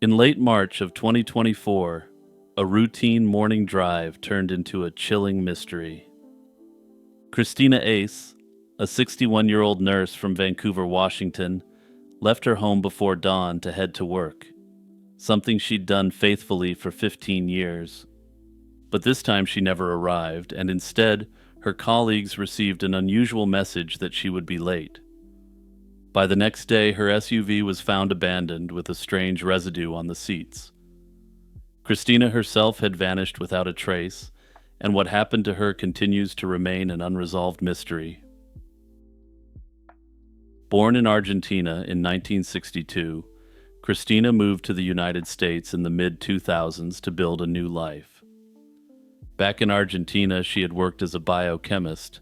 In late March of 2024, a routine morning drive turned into a chilling mystery. Christina Ace, a 61-year-old nurse from Vancouver, Washington, left her home before dawn to head to work, something she'd done faithfully for 15 years. But this time she never arrived, and instead, her colleagues received an unusual message that she would be late. By the next day, her SUV was found abandoned with a strange residue on the seats. Christina herself had vanished without a trace, and what happened to her continues to remain an unresolved mystery. Born in Argentina in 1962, Christina moved to the United States in the mid-2000s to build a new life. Back in Argentina, she had worked as a biochemist,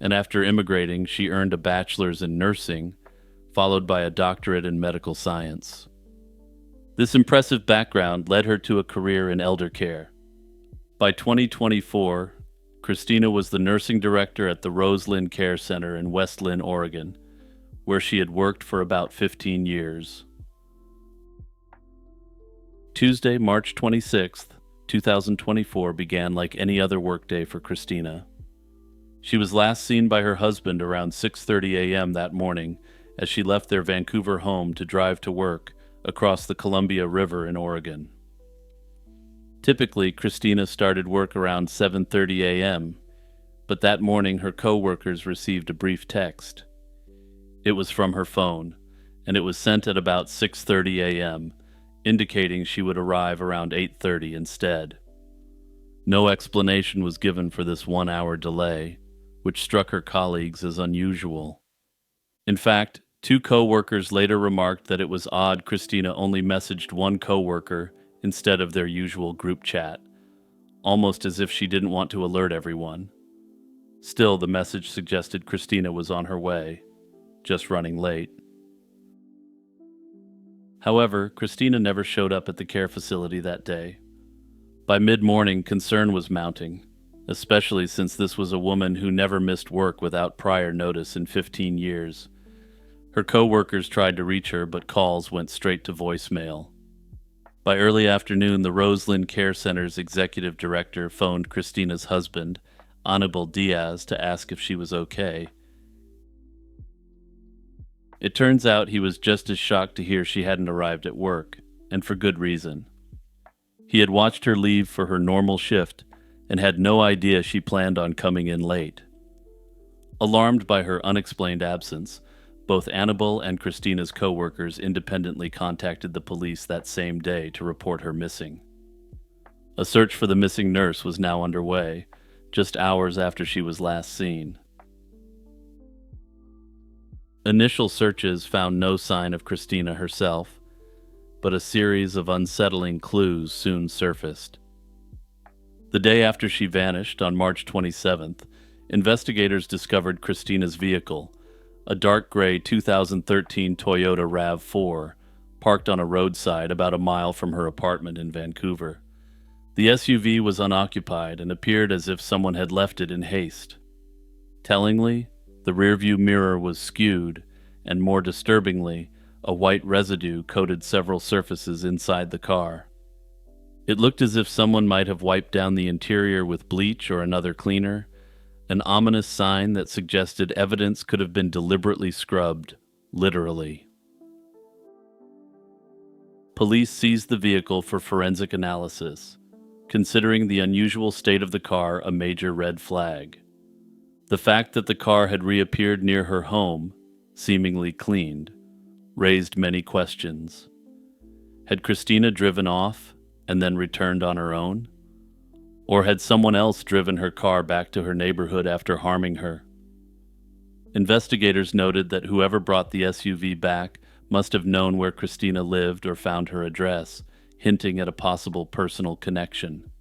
and after immigrating, she earned a bachelor's in nursing, followed by a doctorate in medical science. This impressive background led her to a career in elder care. By 2024, Christina was the nursing director at the Roselyn Care Center in West Lynn, Oregon, where she had worked for about 15 years. Tuesday, March 26th, 2024 began like any other workday for Christina. She was last seen by her husband around 6:30 a.m. that morning as she left their Vancouver home to drive to work across the Columbia River in Oregon. Typically, Christina started work around 7:30 a.m., but that morning her co-workers received a brief text. It was from her phone, and it was sent at about 6:30 a.m., indicating she would arrive around 8:30 instead. No explanation was given for this 1-hour delay, which struck her colleagues as unusual. In fact, 2 co-workers later remarked that it was odd Christina only messaged one co-worker instead of their usual group chat, almost as if she didn't want to alert everyone. Still, the message suggested Christina was on her way, just running late. However, Christina never showed up at the care facility that day. By mid-morning, concern was mounting, especially since this was a woman who never missed work without prior notice in 15 years. Her co-workers tried to reach her, but calls went straight to voicemail. By early afternoon, the Roselyn Care Center's executive director phoned Christina's husband, Anibal Diaz, to ask if she was okay. It turns out he was just as shocked to hear she hadn't arrived at work, and for good reason. He had watched her leave for her normal shift and had no idea she planned on coming in late. Alarmed by her unexplained absence, both Anibal and Christina's co-workers independently contacted the police that same day to report her missing. A search for the missing nurse was now underway, just hours after she was last seen. Initial searches found no sign of Christina herself, but a series of unsettling clues soon surfaced. The day after she vanished, on March 27th, investigators discovered Christina's vehicle, a dark gray 2013 Toyota RAV4, parked on a roadside about a mile from her apartment in Vancouver. The SUV was unoccupied and appeared as if someone had left it in haste. Tellingly, the rearview mirror was skewed, and more disturbingly, a white residue coated several surfaces inside the car. It looked as if someone might have wiped down the interior with bleach or another cleaner, an ominous sign that suggested evidence could have been deliberately scrubbed, literally. Police seized the vehicle for forensic analysis, considering the unusual state of the car a major red flag. The fact that the car had reappeared near her home, seemingly cleaned, raised many questions. Had Christina driven off and then returned on her own? Or had someone else driven her car back to her neighborhood after harming her? Investigators noted that whoever brought the SUV back must have known where Christina lived or found her address, hinting at a possible personal connection.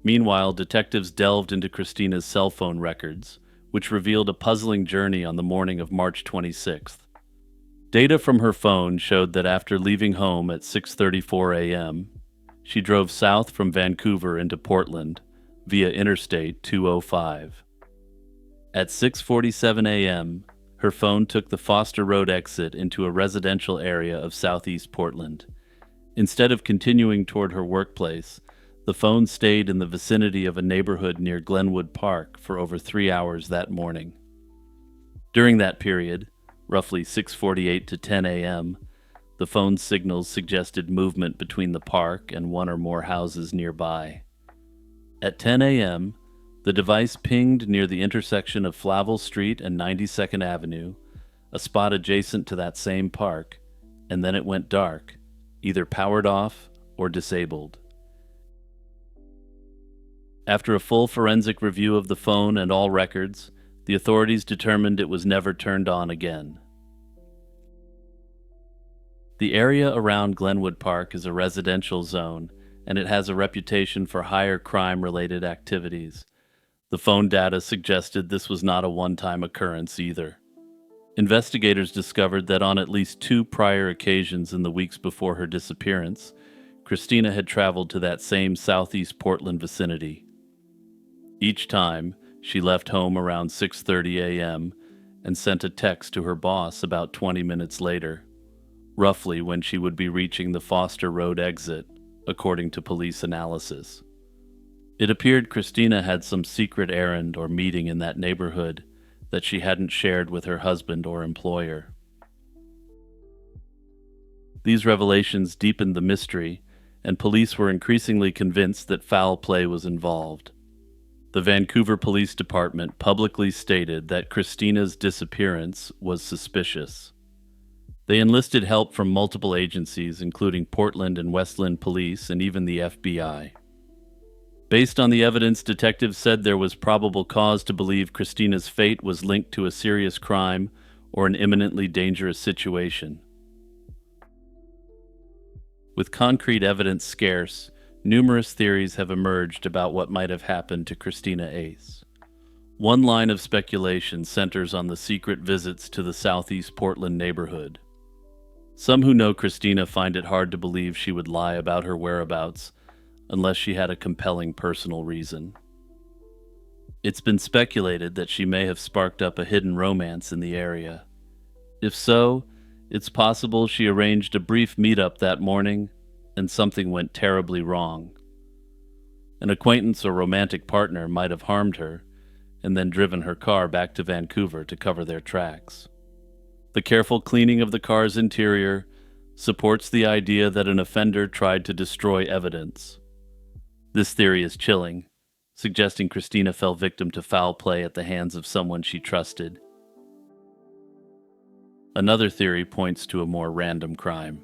Meanwhile, detectives delved into Christina's cell phone records, which revealed a puzzling journey on the morning of March 26th. Data from her phone showed that after leaving home at 6:34 a.m., she drove south from Vancouver into Portland via Interstate 205. At 6:47 a.m., her phone took the Foster Road exit into a residential area of southeast Portland. Instead of continuing toward her workplace, the phone stayed in the vicinity of a neighborhood near Glenwood Park for over 3 hours that morning. During that period, roughly 6:48 to 10 a.m., the phone's signals suggested movement between the park and one or more houses nearby. At 10 a.m., the device pinged near the intersection of Flavel Street and 92nd Avenue, a spot adjacent to that same park, and then it went dark, either powered off or disabled. After a full forensic review of the phone and all records, the authorities determined it was never turned on again. The area around Glenwood Park is a residential zone, and it has a reputation for higher crime-related activities. The phone data suggested this was not a one-time occurrence either. Investigators discovered that on at least 2 prior occasions in the weeks before her disappearance, Christina had traveled to that same southeast Portland vicinity. Each time, she left home around 6:30 a.m. and sent a text to her boss about 20 minutes later, roughly when she would be reaching the Foster Road exit, according to police analysis. It appeared Christina had some secret errand or meeting in that neighborhood that she hadn't shared with her husband or employer. These revelations deepened the mystery, and police were increasingly convinced that foul play was involved. The Vancouver Police Department publicly stated that Christina's disappearance was suspicious. They enlisted help from multiple agencies, including Portland and Westland Police and even the FBI. Based on the evidence, detectives said there was probable cause to believe Christina's fate was linked to a serious crime or an imminently dangerous situation. With concrete evidence scarce, numerous theories have emerged about what might have happened to Christina Ace. One line of speculation centers on the secret visits to the southeast Portland neighborhood. Some who know Christina find it hard to believe she would lie about her whereabouts unless she had a compelling personal reason. It's been speculated that she may have sparked up a hidden romance in the area. If so, it's possible she arranged a brief meetup that morning and something went terribly wrong. An acquaintance or romantic partner might have harmed her and then driven her car back to Vancouver to cover their tracks. The careful cleaning of the car's interior supports the idea that an offender tried to destroy evidence. This theory is chilling, suggesting Christina fell victim to foul play at the hands of someone she trusted. Another theory points to a more random crime.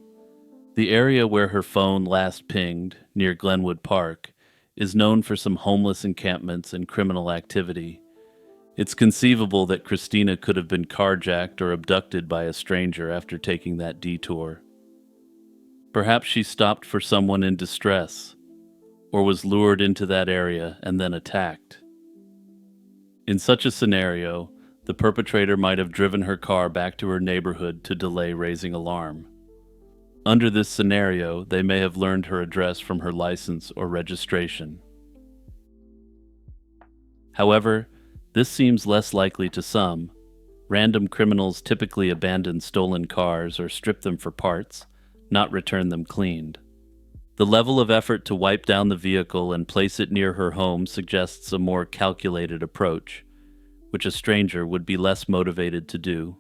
The area where her phone last pinged, near Glenwood Park, is known for some homeless encampments and criminal activity. It's conceivable that Christina could have been carjacked or abducted by a stranger after taking that detour. Perhaps she stopped for someone in distress, or was lured into that area and then attacked. In such a scenario, the perpetrator might have driven her car back to her neighborhood to delay raising alarm. Under this scenario, they may have learned her address from her license or registration. However, this seems less likely to some. Random criminals typically abandon stolen cars or strip them for parts, not return them cleaned. The level of effort to wipe down the vehicle and place it near her home suggests a more calculated approach, which a stranger would be less motivated to do.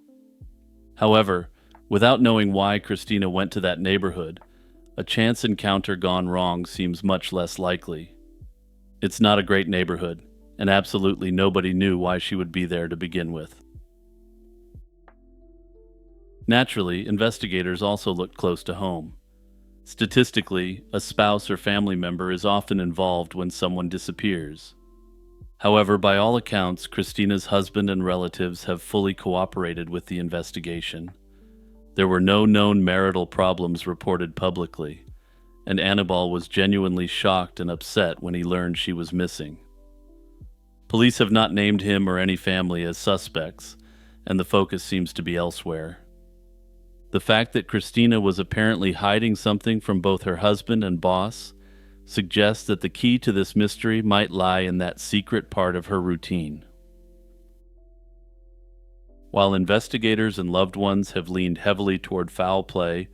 However, without knowing why Christina went to that neighborhood, a chance encounter gone wrong seems much less likely. It's not a great neighborhood, and absolutely nobody knew why she would be there to begin with. Naturally, investigators also looked close to home. Statistically, a spouse or family member is often involved when someone disappears. However, by all accounts, Christina's husband and relatives have fully cooperated with the investigation. There were no known marital problems reported publicly, and Annabelle was genuinely shocked and upset when he learned she was missing. Police have not named him or any family as suspects, and the focus seems to be elsewhere. The fact that Christina was apparently hiding something from both her husband and boss suggests that the key to this mystery might lie in that secret part of her routine. While investigators and loved ones have leaned heavily toward foul play,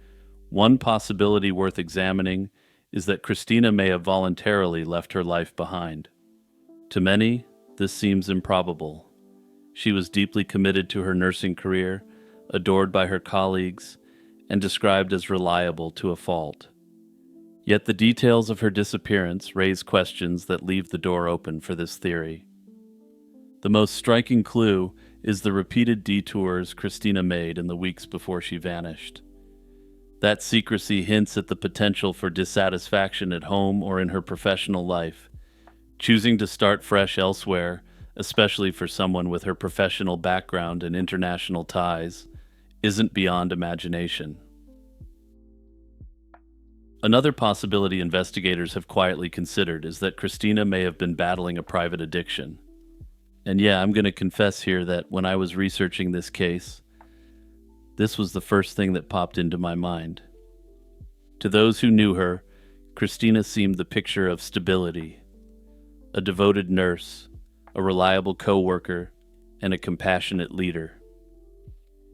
one possibility worth examining is that Christina may have voluntarily left her life behind. To many, this seems improbable. She was deeply committed to her nursing career, adored by her colleagues, and described as reliable to a fault. Yet the details of her disappearance raise questions that leave the door open for this theory. The most striking clue is the repeated detours Christina made in the weeks before she vanished. That secrecy hints at the potential for dissatisfaction at home or in her professional life. Choosing to start fresh elsewhere, especially for someone with her professional background and international ties, isn't beyond imagination. Another possibility investigators have quietly considered is that Christina may have been battling a private addiction. And yeah, I'm going to confess here that when I was researching this case, this was the first thing that popped into my mind. To those who knew her, Christina seemed the picture of stability, a devoted nurse, a reliable co-worker, and a compassionate leader.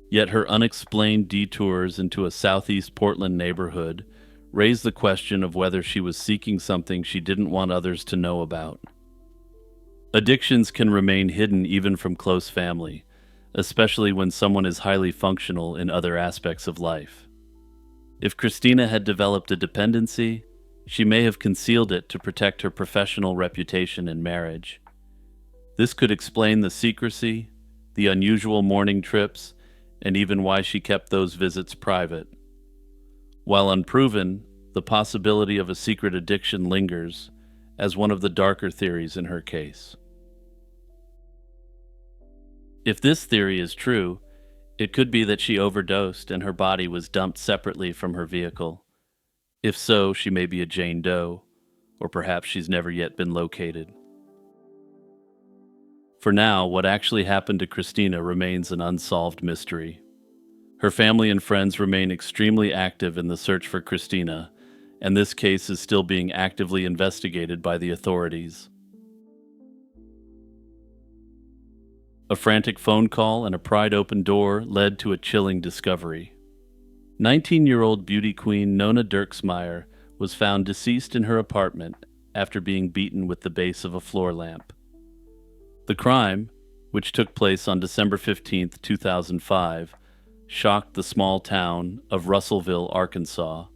Yet her unexplained detours into a southeast Portland neighborhood raised the question of whether she was seeking something she didn't want others to know about. Addictions can remain hidden even from close family, especially when someone is highly functional in other aspects of life. If Christina had developed a dependency, she may have concealed it to protect her professional reputation in marriage. This could explain the secrecy, the unusual morning trips, and even why she kept those visits private. While unproven, the possibility of a secret addiction lingers as one of the darker theories in her case. If this theory is true, it could be that she overdosed and her body was dumped separately from her vehicle. If so, she may be a Jane Doe, or perhaps she's never yet been located. For now, what actually happened to Christina remains an unsolved mystery. Her family and friends remain extremely active in the search for Christina, and this case is still being actively investigated by the authorities. A frantic phone call and a pried-open door led to a chilling discovery. 19-year-old beauty queen Nona Dirksmeyer was found deceased in her apartment after being beaten with the base of a floor lamp. The crime, which took place on December 15, 2005, shocked the small town of Russellville, Arkansas.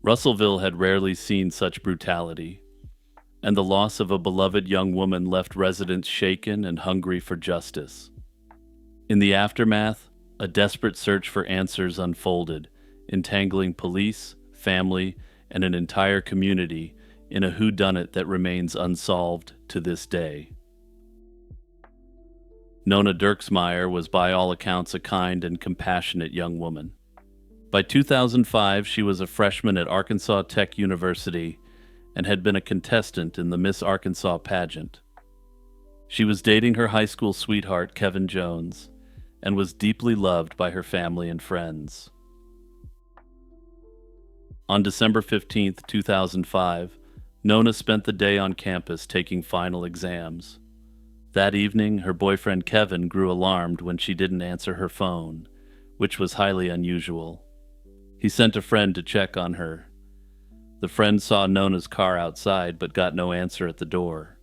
Russellville had rarely seen such brutality, and the loss of a beloved young woman left residents shaken and hungry for justice. In the aftermath, a desperate search for answers unfolded, entangling police, family, and an entire community in a whodunit that remains unsolved to this day. Nona Dirksmeyer was by all accounts a kind and compassionate young woman. By 2005, she was a freshman at Arkansas Tech University and had been a contestant in the Miss Arkansas pageant. She was dating her high school sweetheart, Kevin Jones, and was deeply loved by her family and friends. On December 15, 2005, Nona spent the day on campus taking final exams. That evening, her boyfriend Kevin grew alarmed when she didn't answer her phone, which was highly unusual. He sent a friend to check on her. The friend saw Nona's car outside but got no answer at the door.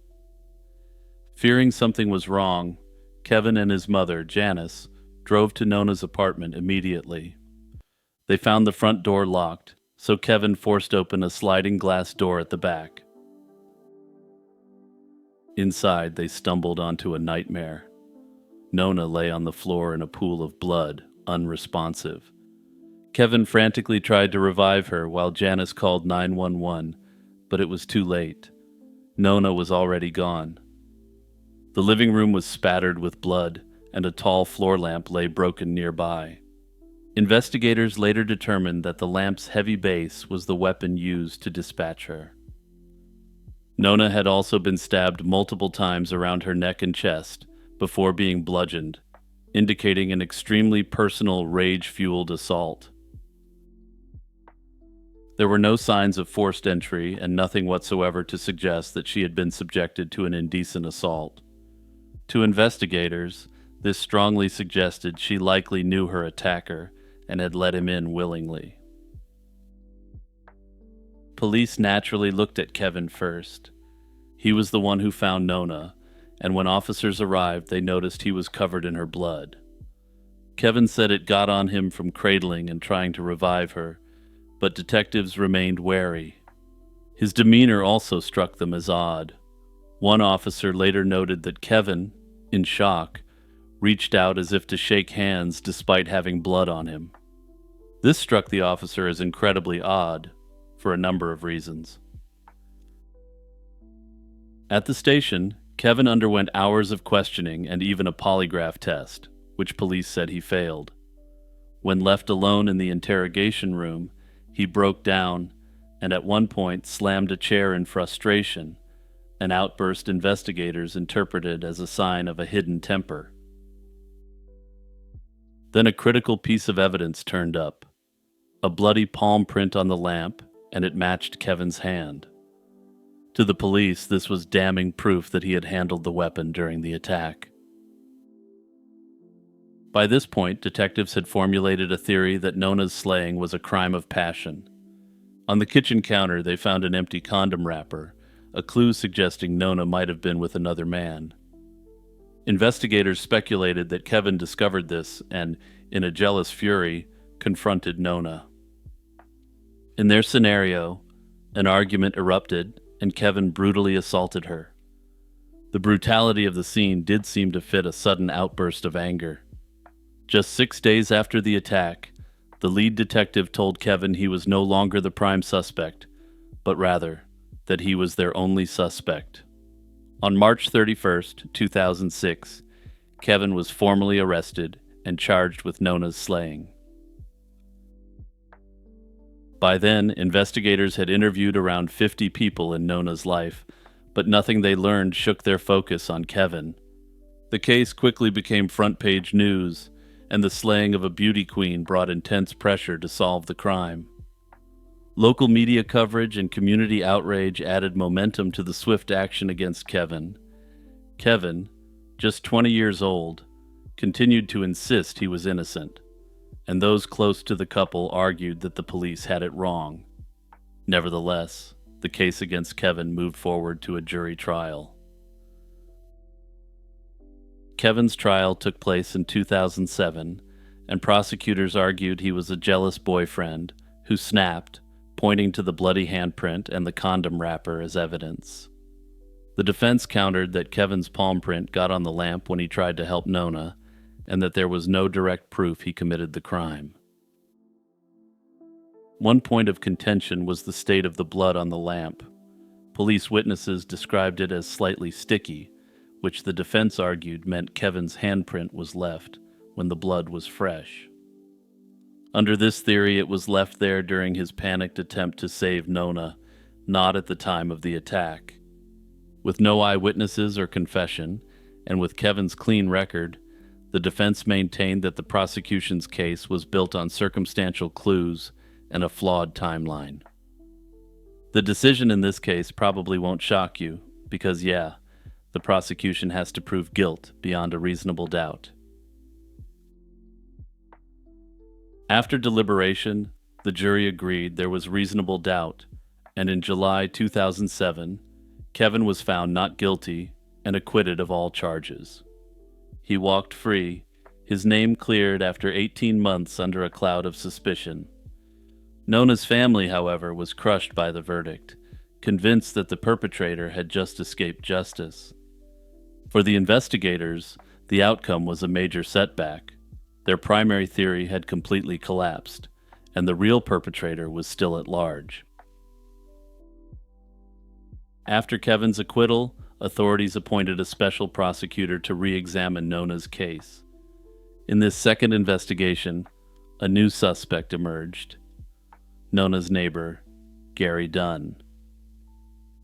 Fearing something was wrong, Kevin and his mother, Janice, drove to Nona's apartment immediately. They found the front door locked, so Kevin forced open a sliding glass door at the back. Inside, they stumbled onto a nightmare. Nona lay on the floor in a pool of blood, unresponsive. Kevin frantically tried to revive her while Janice called 911, but it was too late. Nona was already gone. The living room was spattered with blood, and a tall floor lamp lay broken nearby. Investigators later determined that the lamp's heavy base was the weapon used to dispatch her. Nona had also been stabbed multiple times around her neck and chest before being bludgeoned, indicating an extremely personal, rage-fueled assault. There were no signs of forced entry and nothing whatsoever to suggest that she had been subjected to an indecent assault. To investigators, This strongly suggested she likely knew her attacker and had let him in willingly. Police naturally looked at Kevin first. He was the one who found Nona, and when officers arrived, they noticed he was covered in her blood. Kevin said it got on him from cradling and trying to revive her, but detectives remained wary. His demeanor also struck them as odd. One officer later noted that Kevin, in shock, reached out as if to shake hands despite having blood on him. This struck the officer as incredibly odd, for a number of reasons. At the station, Kevin underwent hours of questioning and even a polygraph test, which police said he failed. When left alone in the interrogation room, he broke down and at one point slammed a chair in frustration, an outburst investigators interpreted as a sign of a hidden temper. Then a critical piece of evidence turned up, a bloody palm print on the lamp, and it matched Kevin's hand. To the police, this was damning proof that he had handled the weapon during the attack. By this point, detectives had formulated a theory that Nona's slaying was a crime of passion. On the kitchen counter, they found an empty condom wrapper, a clue suggesting Nona might have been with another man. Investigators speculated that Kevin discovered this and, in a jealous fury, confronted Nona. In their scenario, an argument erupted and Kevin brutally assaulted her. The brutality of the scene did seem to fit a sudden outburst of anger. Just 6 days after the attack, the lead detective told Kevin he was no longer the prime suspect, but rather that he was their only suspect. On March 31st, 2006, Kevin was formally arrested and charged with Nona's slaying. By then, investigators had interviewed around 50 people in Nona's life, but nothing they learned shook their focus on Kevin. The case quickly became front-page news, and the slaying of a beauty queen brought intense pressure to solve the crime. Local media coverage and community outrage added momentum to the swift action against Kevin. Kevin, just 20 years old, continued to insist he was innocent, and those close to the couple argued that the police had it wrong. Nevertheless, the case against Kevin moved forward to a jury trial. Kevin's trial took place in 2007, and prosecutors argued he was a jealous boyfriend who snapped, pointing to the bloody handprint and the condom wrapper as evidence. The defense countered that Kevin's palm print got on the lamp when he tried to help Nona, and that there was no direct proof he committed the crime. One point of contention was the state of the blood on the lamp. Police witnesses described it as slightly sticky, which the defense argued meant Kevin's handprint was left when the blood was fresh. Under this theory, it was left there during his panicked attempt to save Nona, not at the time of the attack. With no eyewitnesses or confession, and with Kevin's clean record, the defense maintained that the prosecution's case was built on circumstantial clues and a flawed timeline. The decision in this case probably won't shock you, because the prosecution has to prove guilt beyond a reasonable doubt. After deliberation, the jury agreed there was reasonable doubt, and in July 2007, Kevin was found not guilty and acquitted of all charges. He walked free, his name cleared after 18 months under a cloud of suspicion. Nona's family, however, was crushed by the verdict, convinced that the perpetrator had just escaped justice. For the investigators, the outcome was a major setback. Their primary theory had completely collapsed, and the real perpetrator was still at large. After Kevin's acquittal, authorities appointed a special prosecutor to re-examine Nona's case. In this second investigation, a new suspect emerged: Nona's neighbor, Gary Dunn.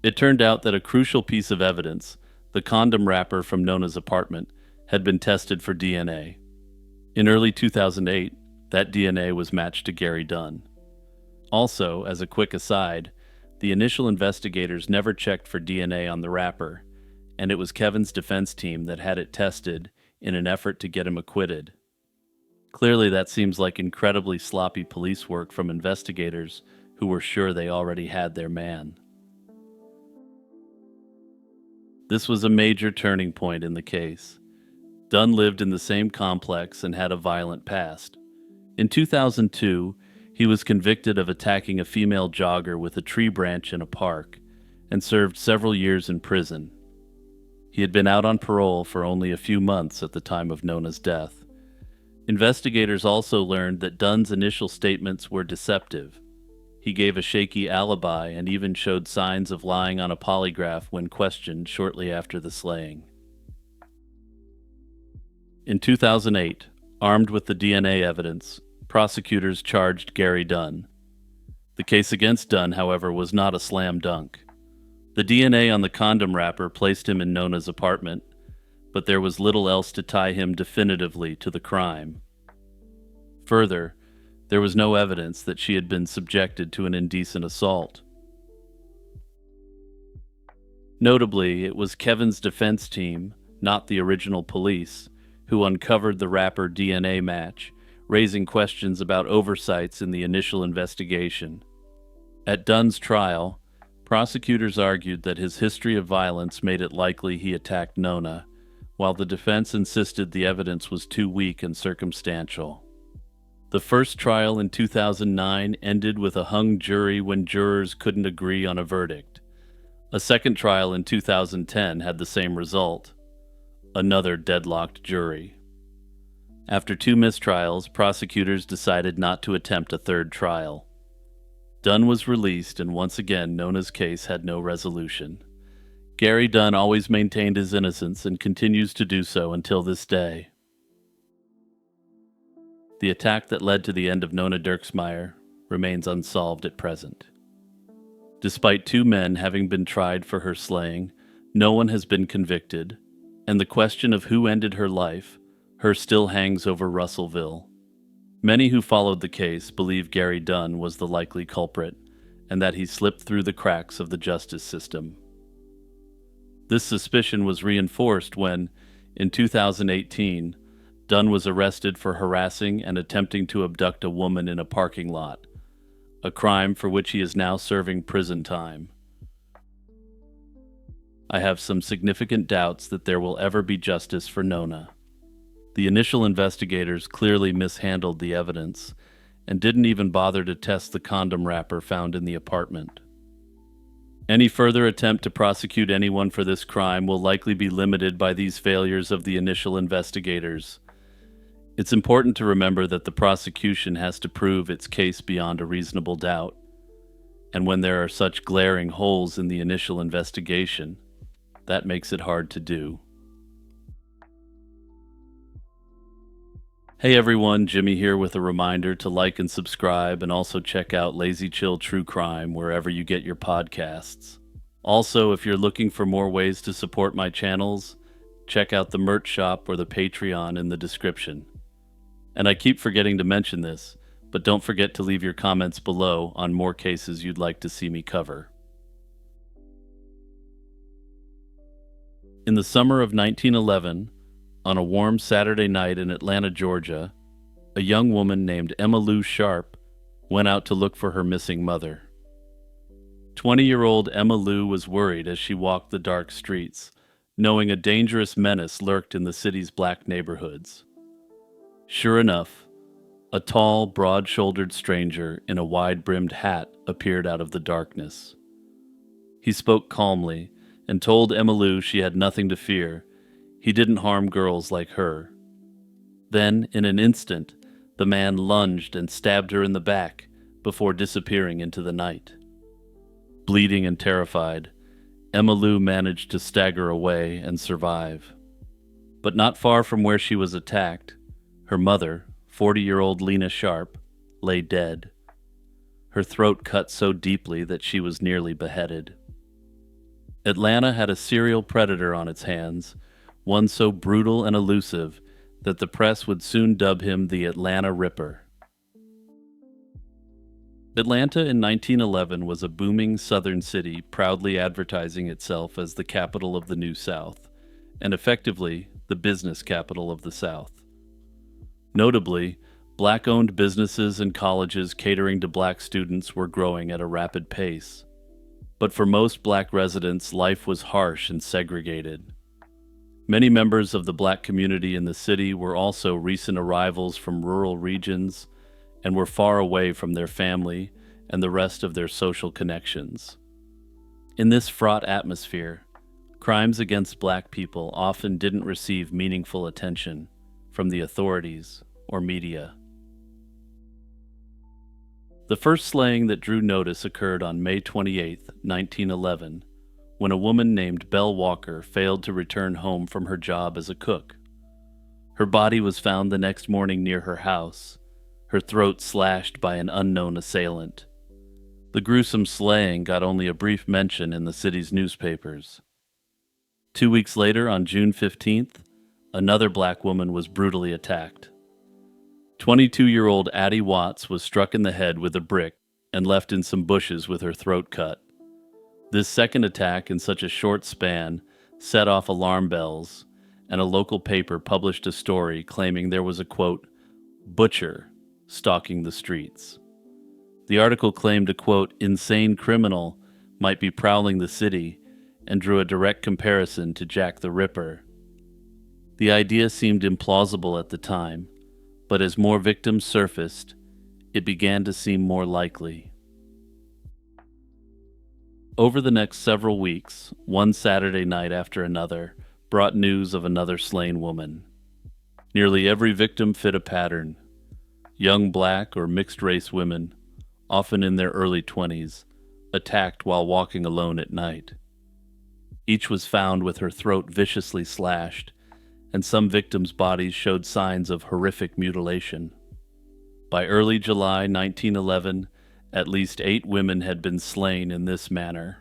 It turned out that a crucial piece of evidence, the condom wrapper from Nona's apartment, had been tested for DNA. In early 2008, that DNA was matched to Gary Dunn. Also, as a quick aside, the initial investigators never checked for DNA on the wrapper, and it was Kevin's defense team that had it tested in an effort to get him acquitted. Clearly, that seems like incredibly sloppy police work from investigators who were sure they already had their man. This was a major turning point in the case. Dunn lived in the same complex and had a violent past. In 2002, he was convicted of attacking a female jogger with a tree branch in a park and served several years in prison. He had been out on parole for only a few months at the time of Nona's death. Investigators also learned that Dunn's initial statements were deceptive. He gave a shaky alibi and even showed signs of lying on a polygraph when questioned shortly after the slaying. In 2008, armed with the DNA evidence, prosecutors charged Gary Dunn. The case against Dunn, however, was not a slam dunk. The DNA on the condom wrapper placed him in Nona's apartment, but there was little else to tie him definitively to the crime. Further, there was no evidence that she had been subjected to an indecent assault. Notably, it was Kevin's defense team, not the original police, who uncovered the wrapper DNA match, raising questions about oversights in the initial investigation. At Dunn's trial, prosecutors argued that his history of violence made it likely he attacked Nona, while the defense insisted the evidence was too weak and circumstantial. The first trial in 2009 ended with a hung jury when jurors couldn't agree on a verdict. A second trial in 2010 had the same result. Another deadlocked jury. After 2 mistrials, prosecutors decided not to attempt a third trial. Dunn was released, and once again Nona's case had no resolution. Gary Dunn always maintained his innocence and continues to do so until this day. The attack that led to the end of Nona Dirksmeyer remains unsolved at present. Despite 2 men having been tried for her slaying, no one has been convicted, and the question of who ended her life still hangs over Russellville. Many who followed the case believe Gary Dunn was the likely culprit, and that he slipped through the cracks of the justice system. This suspicion was reinforced when, in 2018, Dunn was arrested for harassing and attempting to abduct a woman in a parking lot, a crime for which he is now serving prison time. I have some significant doubts that there will ever be justice for Nona. The initial investigators clearly mishandled the evidence and didn't even bother to test the condom wrapper found in the apartment. Any further attempt to prosecute anyone for this crime will likely be limited by these failures of the initial investigators. It's important to remember that the prosecution has to prove its case beyond a reasonable doubt, and when there are such glaring holes in the initial investigation, that makes it hard to do. Hey everyone, Jimmy here with a reminder to like and subscribe, and also check out Lazy Chill True Crime wherever you get your podcasts. Also, if you're looking for more ways to support my channels, check out the merch shop or the Patreon in the description. And I keep forgetting to mention this, but don't forget to leave your comments below on more cases you'd like to see me cover. In the summer of 1911, on a warm Saturday night in Atlanta, Georgia, a young woman named Emma Lou Sharp went out to look for her missing mother. 20-year-old Emma Lou was worried as she walked the dark streets, knowing a dangerous menace lurked in the city's black neighborhoods. Sure enough, a tall, broad-shouldered stranger in a wide-brimmed hat appeared out of the darkness. He spoke calmly and told Emma Lou she had nothing to fear. He didn't harm girls like her. Then, in an instant, the man lunged and stabbed her in the back before disappearing into the night. Bleeding and terrified, Emma Lou managed to stagger away and survive. But not far from where she was attacked, her mother, 40-year-old Lena Sharp, lay dead. Her throat cut so deeply that she was nearly beheaded. Atlanta had a serial predator on its hands, one so brutal and elusive that the press would soon dub him the Atlanta Ripper. Atlanta in 1911 was a booming southern city proudly advertising itself as the capital of the New South, and effectively, the business capital of the South. Notably, black-owned businesses and colleges catering to black students were growing at a rapid pace. But for most black residents, life was harsh and segregated. Many members of the black community in the city were also recent arrivals from rural regions and were far away from their family and the rest of their social connections. In this fraught atmosphere, crimes against black people often didn't receive meaningful attention from the authorities or media. The first slaying that drew notice occurred on May 28, 1911, when a woman named Belle Walker failed to return home from her job as a cook. Her body was found the next morning near her house, her throat slashed by an unknown assailant. The gruesome slaying got only a brief mention in the city's newspapers. 2 weeks later, on June 15th, another black woman was brutally attacked. 22-year-old Addie Watts was struck in the head with a brick and left in some bushes with her throat cut. This second attack in such a short span set off alarm bells, and a local paper published a story claiming there was a, quote, butcher stalking the streets. The article claimed a, quote, insane criminal might be prowling the city and drew a direct comparison to Jack the Ripper. The idea seemed implausible at the time, but as more victims surfaced, it began to seem more likely. Over the next several weeks, one Saturday night after another brought news of another slain woman. Nearly every victim fit a pattern. Young black or mixed-race women, often in their early 20s, attacked while walking alone at night. Each was found with her throat viciously slashed, and some victims' bodies showed signs of horrific mutilation. By early July 1911, at least 8 women had been slain in this manner.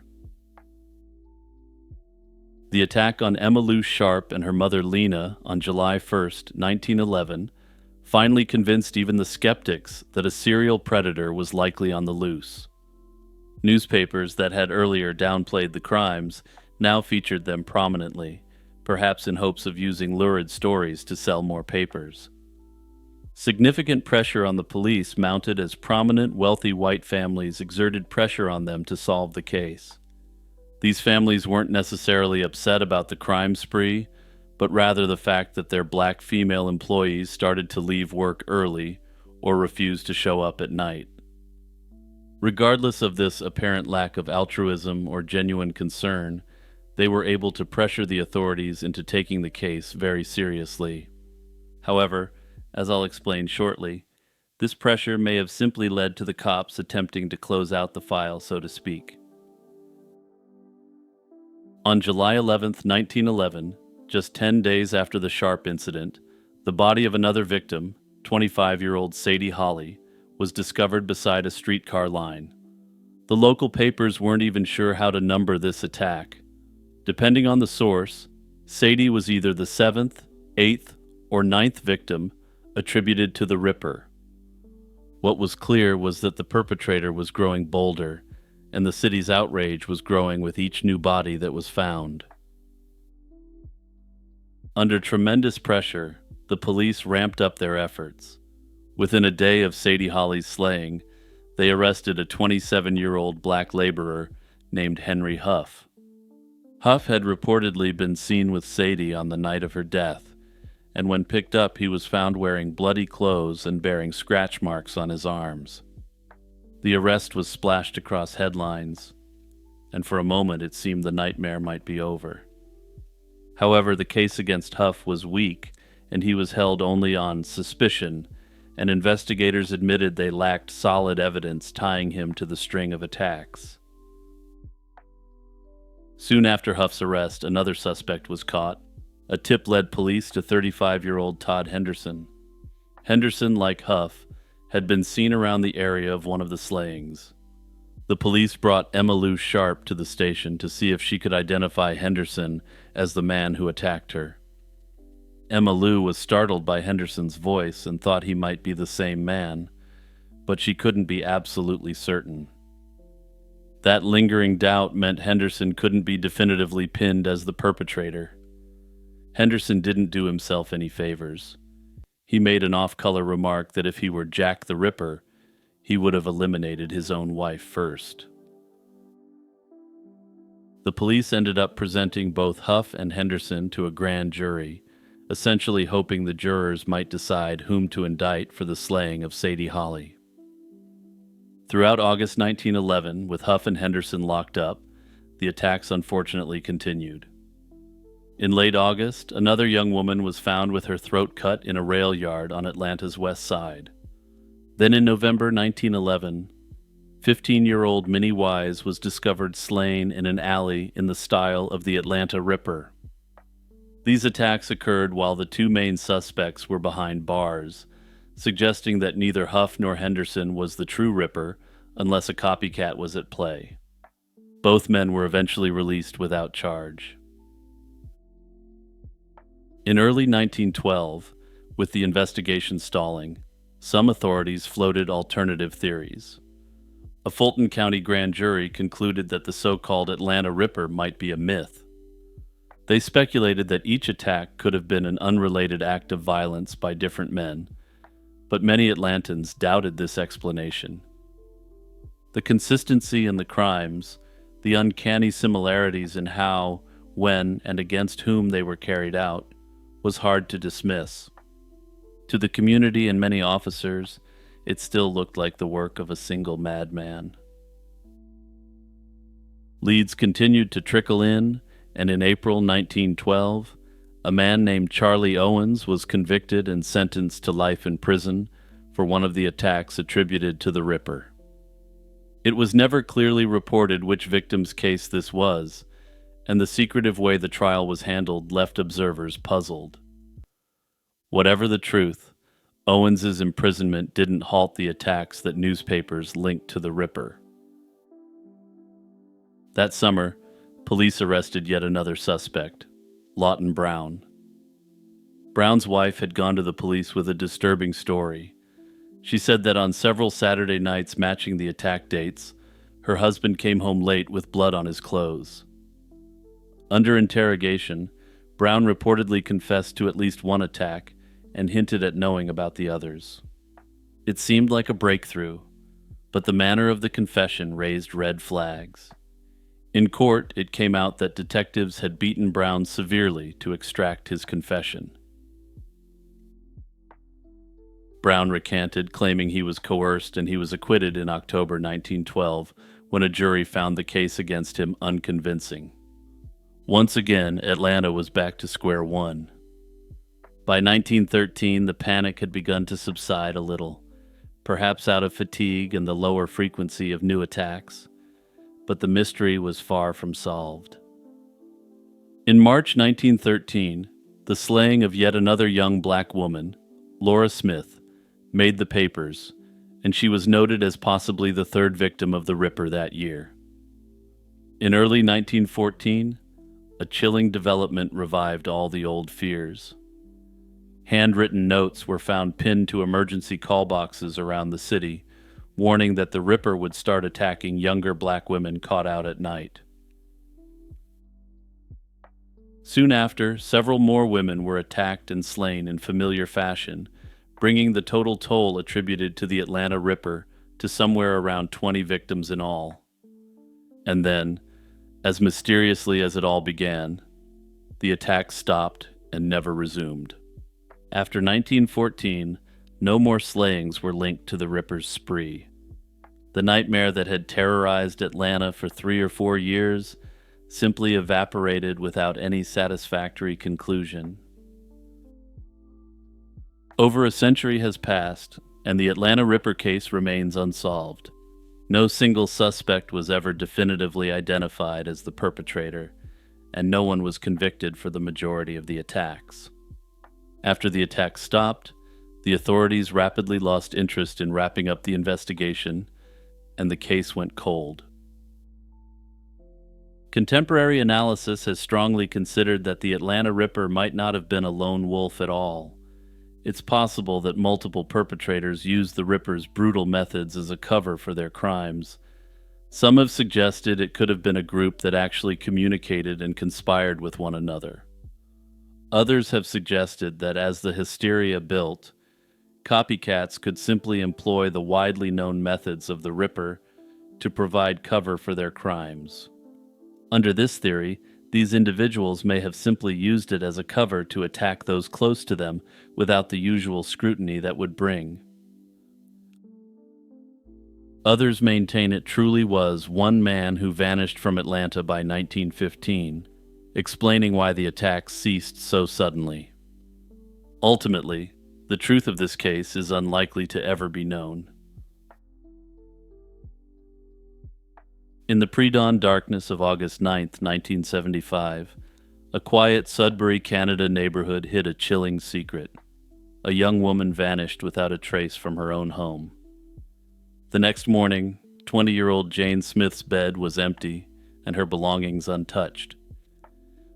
The attack on Emma Lou Sharp and her mother Lena on July 1st, 1911, finally convinced even the skeptics that a serial predator was likely on the loose. Newspapers that had earlier downplayed the crimes now featured them prominently, perhaps in hopes of using lurid stories to sell more papers. Significant pressure on the police mounted as prominent, wealthy white families exerted pressure on them to solve the case. These families weren't necessarily upset about the crime spree, but rather the fact that their black female employees started to leave work early or refused to show up at night. Regardless of this apparent lack of altruism or genuine concern, they were able to pressure the authorities into taking the case very seriously. However, as I'll explain shortly, this pressure may have simply led to the cops attempting to close out the file, so to speak. On July 11, 1911, just 10 days after the Sharp incident, the body of another victim, 25-year-old Sadie Holly, was discovered beside a streetcar line. The local papers weren't even sure how to number this attack. Depending on the source, Sadie was either the 7th, 8th, or 9th victim attributed to the Ripper. What was clear was that the perpetrator was growing bolder, and the city's outrage was growing with each new body that was found. Under tremendous pressure, the police ramped up their efforts. Within a day of Sadie Holly's slaying, they arrested a 27-year-old black laborer named Henry Huff. Huff had reportedly been seen with Sadie on the night of her death, and when picked up he was found wearing bloody clothes and bearing scratch marks on his arms. The arrest was splashed across headlines, and for a moment it seemed the nightmare might be over. However, the case against Huff was weak, and he was held only on suspicion, and investigators admitted they lacked solid evidence tying him to the string of attacks. Soon after Huff's arrest, another suspect was caught. A tip led police to 35-year-old Todd Henderson. Henderson, like Huff, had been seen around the area of one of the slayings. The police brought Emma Lou Sharp to the station to see if she could identify Henderson as the man who attacked her. Emma Lou was startled by Henderson's voice and thought he might be the same man, but she couldn't be absolutely certain. That lingering doubt meant Henderson couldn't be definitively pinned as the perpetrator. Henderson didn't do himself any favors. He made an off-color remark that if he were Jack the Ripper, he would have eliminated his own wife first. The police ended up presenting both Huff and Henderson to a grand jury, essentially hoping the jurors might decide whom to indict for the slaying of Sadie Holly. Throughout August 1911, with Huff and Henderson locked up, the attacks unfortunately continued. In late August, another young woman was found with her throat cut in a rail yard on Atlanta's west side. Then in November 1911, 15-year-old Minnie Wise was discovered slain in an alley in the style of the Atlanta Ripper. These attacks occurred while the two main suspects were behind bars, suggesting that neither Huff nor Henderson was the true Ripper unless a copycat was at play. Both men were eventually released without charge. In early 1912, with the investigation stalling, some authorities floated alternative theories. A Fulton County grand jury concluded that the so-called Atlanta Ripper might be a myth. They speculated that each attack could have been an unrelated act of violence by different men, but many Atlantans doubted this explanation. The consistency in the crimes, the uncanny similarities in how, when, and against whom they were carried out, was hard to dismiss. To the community and many officers, it still looked like the work of a single madman. Leads continued to trickle in, and in April 1912, a man named Charlie Owens was convicted and sentenced to life in prison for one of the attacks attributed to the Ripper. It was never clearly reported which victim's case this was, and the secretive way the trial was handled left observers puzzled. Whatever the truth, Owens's imprisonment didn't halt the attacks that newspapers linked to the Ripper. That summer, police arrested yet another suspect, Lawton Brown. Brown's wife had gone to the police with a disturbing story. She said that on several Saturday nights matching the attack dates, her husband came home late with blood on his clothes. Under interrogation, Brown reportedly confessed to at least one attack and hinted at knowing about the others. It seemed like a breakthrough, but the manner of the confession raised red flags. In court, it came out that detectives had beaten Brown severely to extract his confession. Brown recanted, claiming he was coerced, and he was acquitted in October 1912 when a jury found the case against him unconvincing. Once again, Atlanta was back to square one. By 1913, the panic had begun to subside a little, perhaps out of fatigue and the lower frequency of new attacks, but the mystery was far from solved. In March 1913, the slaying of yet another young black woman, Laura Smith, made the papers, and she was noted as possibly the third victim of the Ripper that year. In early 1914, a chilling development revived all the old fears. Handwritten notes were found pinned to emergency call boxes around the city, warning that the Ripper would start attacking younger black women caught out at night. Soon after, several more women were attacked and slain in familiar fashion, bringing the total toll attributed to the Atlanta Ripper to somewhere around 20 victims in all. And then, as mysteriously as it all began, the attack stopped and never resumed. After 1914, no more slayings were linked to the Ripper's spree. The nightmare that had terrorized Atlanta for 3 or 4 years simply evaporated without any satisfactory conclusion. Over a century has passed, and the Atlanta Ripper case remains unsolved. No single suspect was ever definitively identified as the perpetrator, and no one was convicted for the majority of the attacks. After the attack stopped, the authorities rapidly lost interest in wrapping up the investigation, and the case went cold. Contemporary analysis has strongly considered that the Atlanta Ripper might not have been a lone wolf at all. It's possible that multiple perpetrators used the Ripper's brutal methods as a cover for their crimes. Some have suggested it could have been a group that actually communicated and conspired with one another. Others have suggested that as the hysteria built, copycats could simply employ the widely known methods of the Ripper to provide cover for their crimes. Under this theory, these individuals may have simply used it as a cover to attack those close to them without the usual scrutiny that would bring. Others maintain it truly was one man who vanished from Atlanta by 1915, explaining why the attacks ceased so suddenly. Ultimately, the truth of this case is unlikely to ever be known. In the pre-dawn darkness of August 9th, 1975, a quiet Sudbury, Canada neighborhood hid a chilling secret. A young woman vanished without a trace from her own home. The next morning, 20-year-old Jane Smith's bed was empty and her belongings untouched.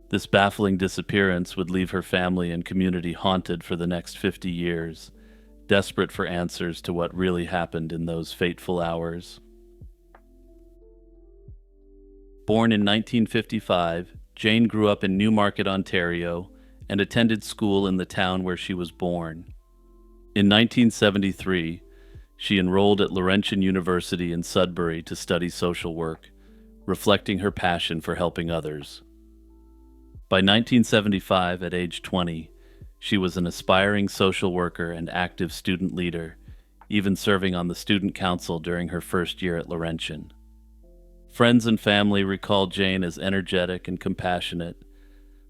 This baffling disappearance would leave her family and community haunted for the next 50 years, desperate for answers to what really happened in those fateful hours. Born in 1955, Jane grew up in Newmarket, Ontario, and attended school in the town where she was born. In 1973, she enrolled at Laurentian University in Sudbury to study social work, reflecting her passion for helping others. By 1975, at age 20, she was an aspiring social worker and active student leader, even serving on the student council during her first year at Laurentian. Friends and family recall Jane as energetic and compassionate,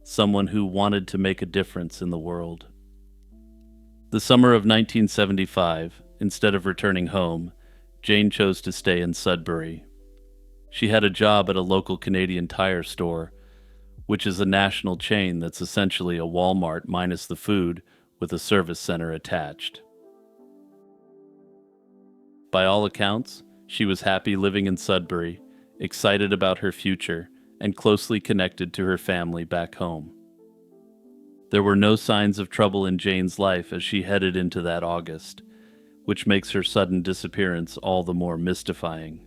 someone who wanted to make a difference in the world. The summer of 1975, instead of returning home, Jane chose to stay in Sudbury. She had a job at a local Canadian Tire store, which is a national chain that's essentially a Walmart minus the food with a service center attached. By all accounts, she was happy living in Sudbury, excited about her future, and closely connected to her family back home. There were no signs of trouble in Jane's life as she headed into that August, which makes her sudden disappearance all the more mystifying.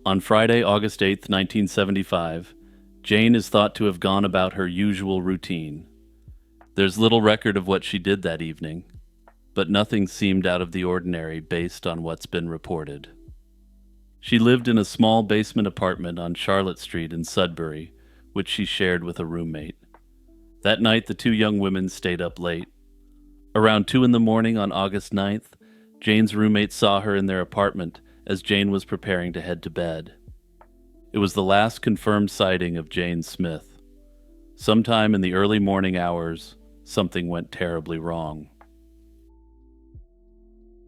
On Friday, August 8, 1975, Jane is thought to have gone about her usual routine. There's little record of what she did that evening, but nothing seemed out of the ordinary based on what's been reported. She lived in a small basement apartment on Charlotte Street in Sudbury, which she shared with a roommate. That night, the two young women stayed up late. Around 2 in the morning on August 9th, Jane's roommate saw her in their apartment as Jane was preparing to head to bed. It was the last confirmed sighting of Jane Smith. Sometime in the early morning hours, something went terribly wrong.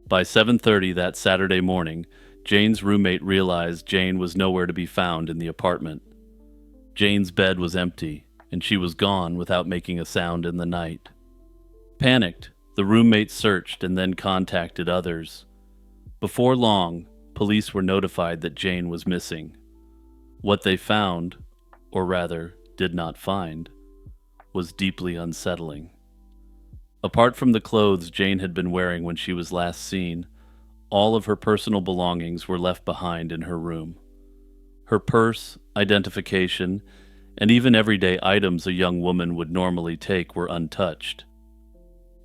By 7:30 that Saturday morning, Jane's roommate realized Jane was nowhere to be found in the apartment. Jane's bed was empty, and she was gone without making a sound in the night. Panicked, the roommates searched and then contacted others. Before long, police were notified that Jane was missing. What they found, or rather, did not find, was deeply unsettling. Apart from the clothes Jane had been wearing when she was last seen, all of her personal belongings were left behind in her room. Her purse, identification, and even everyday items a young woman would normally take were untouched.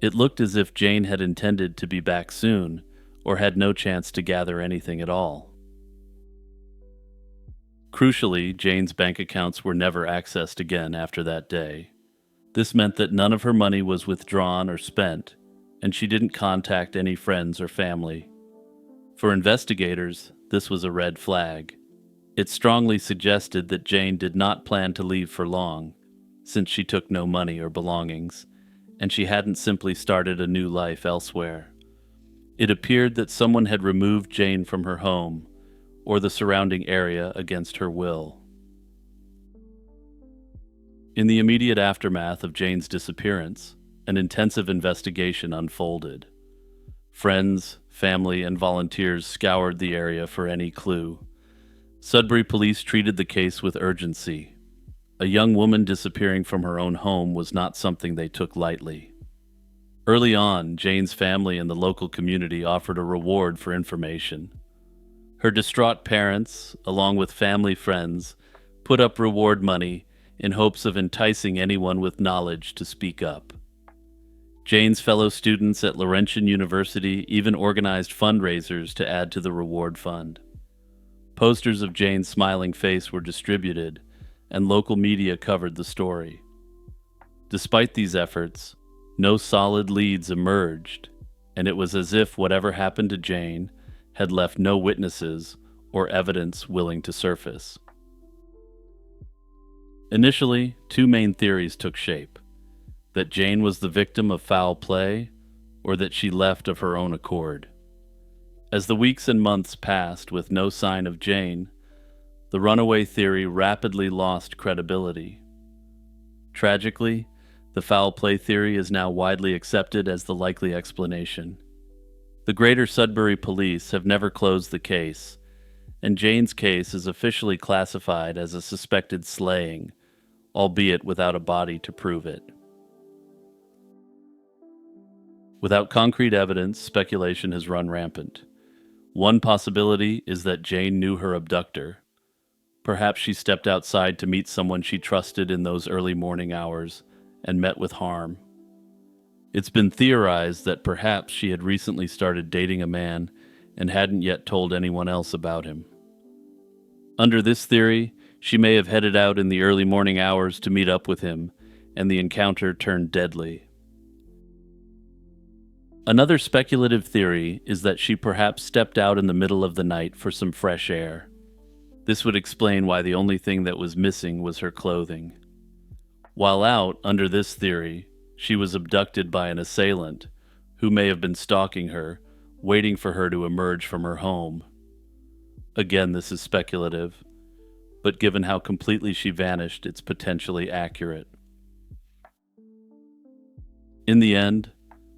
It looked as if Jane had intended to be back soon, or had no chance to gather anything at all. Crucially, Jane's bank accounts were never accessed again after that day. This meant that none of her money was withdrawn or spent, and she didn't contact any friends or family. For investigators, this was a red flag. It strongly suggested that Jane did not plan to leave for long, since she took no money or belongings, and she hadn't simply started a new life elsewhere. It appeared that someone had removed Jane from her home, or the surrounding area against her will. In the immediate aftermath of Jane's disappearance, an intensive investigation unfolded. Friends, family, and volunteers scoured the area for any clue. Sudbury police treated the case with urgency. A young woman disappearing from her own home was not something they took lightly. Early on, Jane's family and the local community offered a reward for information. Her distraught parents, along with family friends, put up reward money in hopes of enticing anyone with knowledge to speak up. Jane's fellow students at Laurentian University even organized fundraisers to add to the reward fund. Posters of Jane's smiling face were distributed, and local media covered the story. Despite these efforts, no solid leads emerged, and it was as if whatever happened to Jane had left no witnesses or evidence willing to surface. Initially, two main theories took shape: that Jane was the victim of foul play, or that she left of her own accord. As the weeks and months passed with no sign of Jane, the runaway theory rapidly lost credibility. Tragically, the foul play theory is now widely accepted as the likely explanation. The Greater Sudbury Police have never closed the case, and Jane's case is officially classified as a suspected slaying, albeit without a body to prove it. Without concrete evidence, speculation has run rampant. One possibility is that Jane knew her abductor. Perhaps she stepped outside to meet someone she trusted in those early morning hours and met with harm. It's been theorized that perhaps she had recently started dating a man and hadn't yet told anyone else about him. Under this theory, she may have headed out in the early morning hours to meet up with him, and the encounter turned deadly. Another speculative theory is that she perhaps stepped out in the middle of the night for some fresh air. This would explain why the only thing that was missing was her clothing. While out, under this theory, she was abducted by an assailant who may have been stalking her, waiting for her to emerge from her home. Again, this is speculative, but given how completely she vanished, it's potentially accurate. In the end,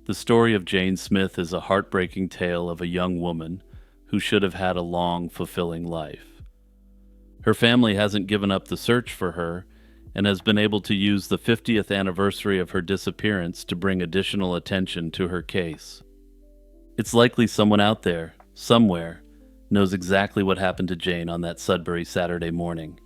the story of Jane Smith is a heartbreaking tale of a young woman who should have had a long, fulfilling life. Her family hasn't given up the search for her and has been able to use the 50th anniversary of her disappearance to bring additional attention to her case. It's likely someone out there, somewhere, knows exactly what happened to Jane on that Sudbury Saturday morning,